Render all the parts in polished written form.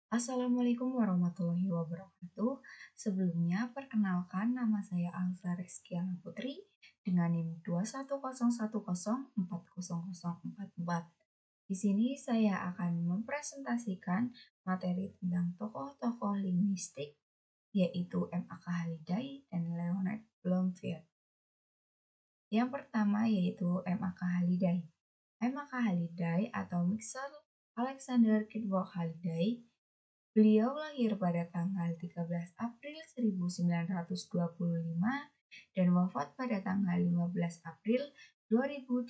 Assalamualaikum warahmatullahi wabarakatuh. Sebelumnya, perkenalkan nama saya Alza Reskiana Putri dengan NIM 21110400044. Di sini saya akan mempresentasikan materi tentang tokoh-tokoh linguistik yaitu M.A.K. Halidai dan Leonard Bloomfield. Yang pertama yaitu M.A.K. Halidai. M.A.K. Halidai atau Mikhail Alexander Kevork Halidai. Beliau lahir pada tanggal 13 April 1925 dan wafat pada tanggal 15 April 2018.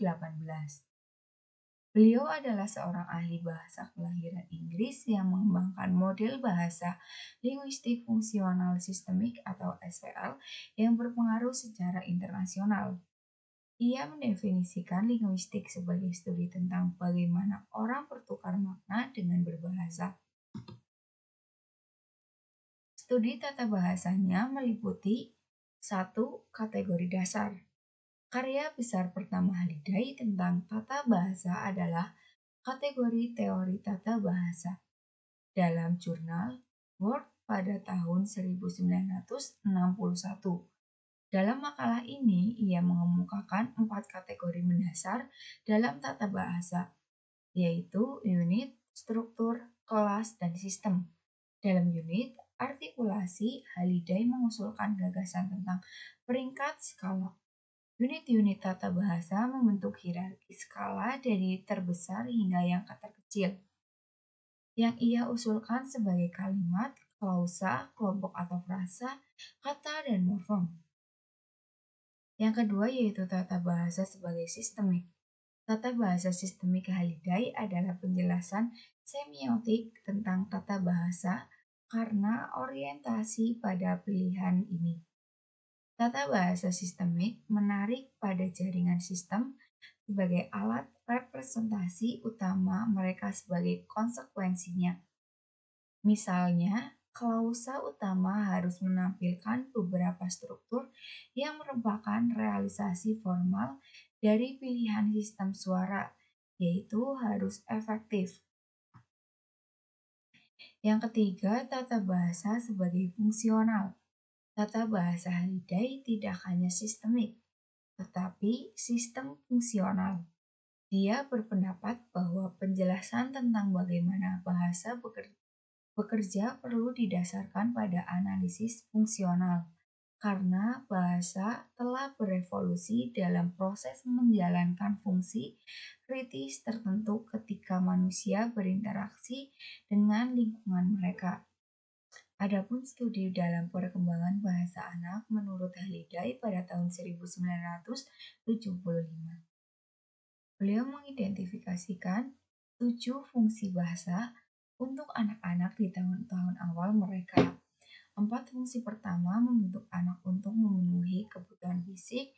Beliau adalah seorang ahli bahasa kelahiran Inggris yang mengembangkan model bahasa linguistik fungsional sistemik atau SFL yang berpengaruh secara internasional. Ia mendefinisikan linguistik sebagai studi tentang bagaimana orang bertukar makna dengan berbahasa. Studi tata bahasanya meliputi 1. Kategori dasar. Karya besar pertama Halidai tentang tata bahasa adalah kategori teori tata bahasa dalam jurnal Word pada tahun 1961. Dalam makalah ini, ia mengemukakan 4 kategori mendasar dalam tata bahasa, yaitu unit, struktur, kelas, dan sistem. Dalam unit artikulasi, Halidai mengusulkan gagasan tentang peringkat skala. Unit-unit tata bahasa membentuk hierarki skala dari terbesar hingga yang terkecil, yang ia usulkan sebagai kalimat, klausa, kelompok atau frasa, kata, dan morfem. Yang kedua yaitu tata bahasa sebagai sistemik. Tata bahasa sistemik Halidai adalah penjelasan semiotik tentang tata bahasa karena orientasi pada pilihan ini. Tata bahasa sistemik menarik pada jaringan sistem sebagai alat representasi utama mereka sebagai konsekuensinya. Misalnya, klausa utama harus menampilkan beberapa struktur yang merupakan realisasi formal dari pilihan sistem suara, yaitu harus efektif. Yang ketiga, tata bahasa sebagai fungsional. Tata bahasa Halidai tidak hanya sistemik, tetapi sistem fungsional. Dia berpendapat bahwa penjelasan tentang bagaimana bahasa bekerja perlu didasarkan pada analisis fungsional, karena bahasa telah berevolusi dalam proses menjalankan fungsi kritis tertentu ketika manusia berinteraksi dengan lingkungan mereka. Adapun studi dalam perkembangan bahasa anak menurut Halidai pada tahun 1975. Beliau mengidentifikasikan 7 fungsi bahasa untuk anak-anak di tahun-tahun awal mereka. 4 fungsi pertama membentuk anak untuk memenuhi kebutuhan fisik,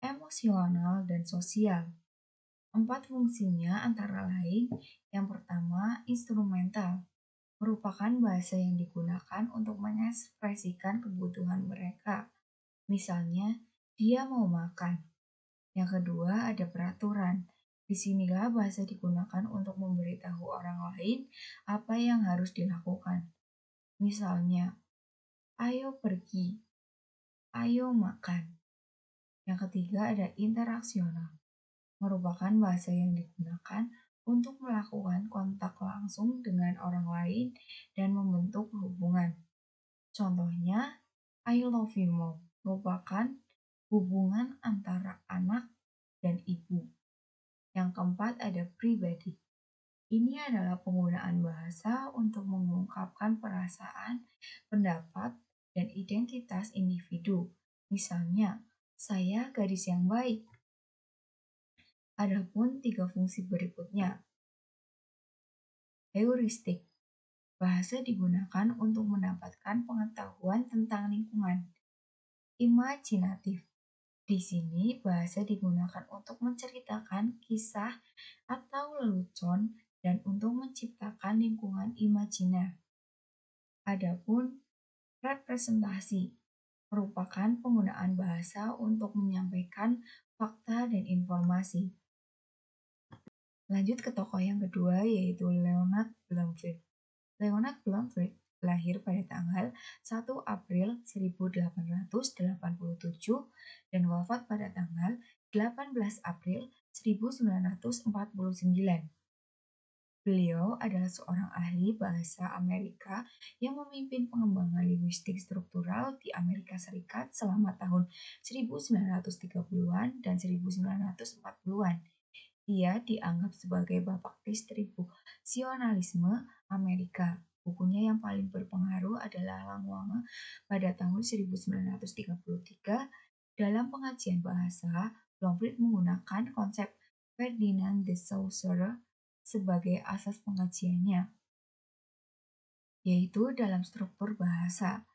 emosional, dan sosial. 4 fungsinya antara lain, yang pertama instrumental, merupakan bahasa yang digunakan untuk mengekspresikan kebutuhan mereka. Misalnya, dia mau makan. Yang kedua ada peraturan. Disinilah bahasa digunakan untuk memberitahu orang lain apa yang harus dilakukan. Misalnya, ayo pergi, ayo makan. Yang ketiga ada interaksional, merupakan bahasa yang digunakan untuk melakukan kontak langsung dengan orang lain dan membentuk hubungan. Contohnya, I love you mom, merupakan hubungan antara anak dan ibu. Yang keempat ada pribadi. Ini adalah penggunaan bahasa untuk mengungkapkan perasaan, pendapat, dan identitas individu. Misalnya, saya gadis yang baik. Adapun 3 fungsi berikutnya. Heuristik. Bahasa digunakan untuk mendapatkan pengetahuan tentang lingkungan. Imajinatif. Di sini bahasa digunakan untuk menceritakan kisah atau lelucon dan untuk menciptakan lingkungan imajiner. Adapun representasi merupakan penggunaan bahasa untuk menyampaikan fakta dan informasi. Lanjut ke tokoh yang kedua yaitu Leonard Bloomfield. Leonard Bloomfield lahir pada tanggal 1 April 1887 dan wafat pada tanggal 18 April 1949. Beliau adalah seorang ahli bahasa Amerika yang memimpin pengembangan linguistik struktural di Amerika Serikat selama tahun 1930-an dan 1940-an. Dia dianggap sebagai bapak distribusionalisme Amerika. Bukunya yang paling berpengaruh adalah Langwange pada tahun 1933. Dalam pengajian bahasa, Bloomfield menggunakan konsep Ferdinand de Saussure sebagai asas pengajiannya, yaitu dalam struktur bahasa.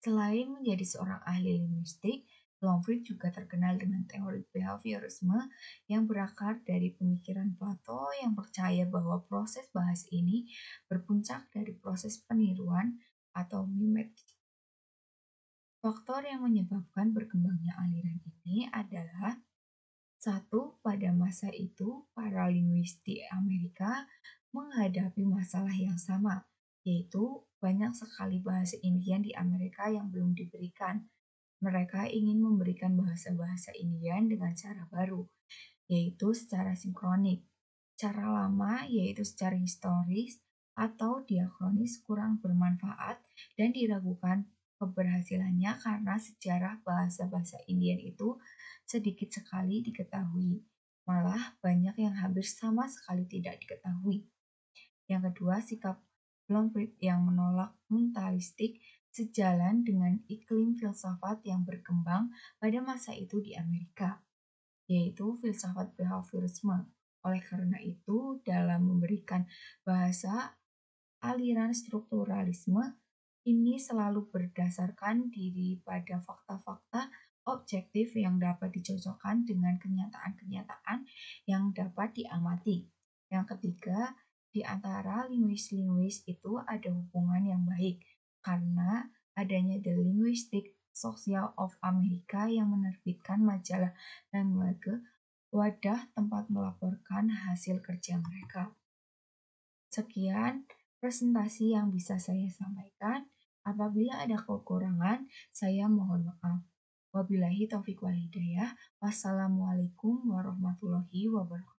Selain menjadi seorang ahli linguistik, Bloomfield juga terkenal dengan teori behaviorisme yang berakar dari pemikiran Plato yang percaya bahwa proses bahas ini berpuncak dari proses peniruan atau mimetik. Faktor yang menyebabkan berkembangnya aliran ini adalah: satu, pada masa itu para linguis di Amerika menghadapi masalah yang sama, yaitu banyak sekali bahasa Indian di Amerika yang belum diberikan. Mereka ingin memberikan bahasa-bahasa Indian dengan cara baru, yaitu secara sinkronik. Cara lama, yaitu secara historis atau diakronis, kurang bermanfaat dan diragukan keberhasilannya karena sejarah bahasa-bahasa Indian itu sedikit sekali diketahui. Malah banyak yang hampir sama sekali tidak diketahui. Yang kedua, sikap Bloomfield yang menolak mentalistik sejalan dengan iklim filsafat yang berkembang pada masa itu di Amerika, yaitu filsafat behaviorisme. Oleh karena itu, dalam memberikan bahasa, aliran strukturalisme ini selalu berdasarkan diri pada fakta-fakta objektif yang dapat dicocokkan dengan kenyataan-kenyataan yang dapat diamati. Yang ketiga, di antara linguis-linguis itu ada hubungan yang baik karena adanya The Linguistic Social of America yang menerbitkan majalah Language, wadah tempat melaporkan hasil kerja mereka. Sekian presentasi yang bisa saya sampaikan. Apabila ada kekurangan, saya mohon maaf. Wabillahi taufiq wal hidayah. Wassalamualaikum warahmatullahi wabarakatuh.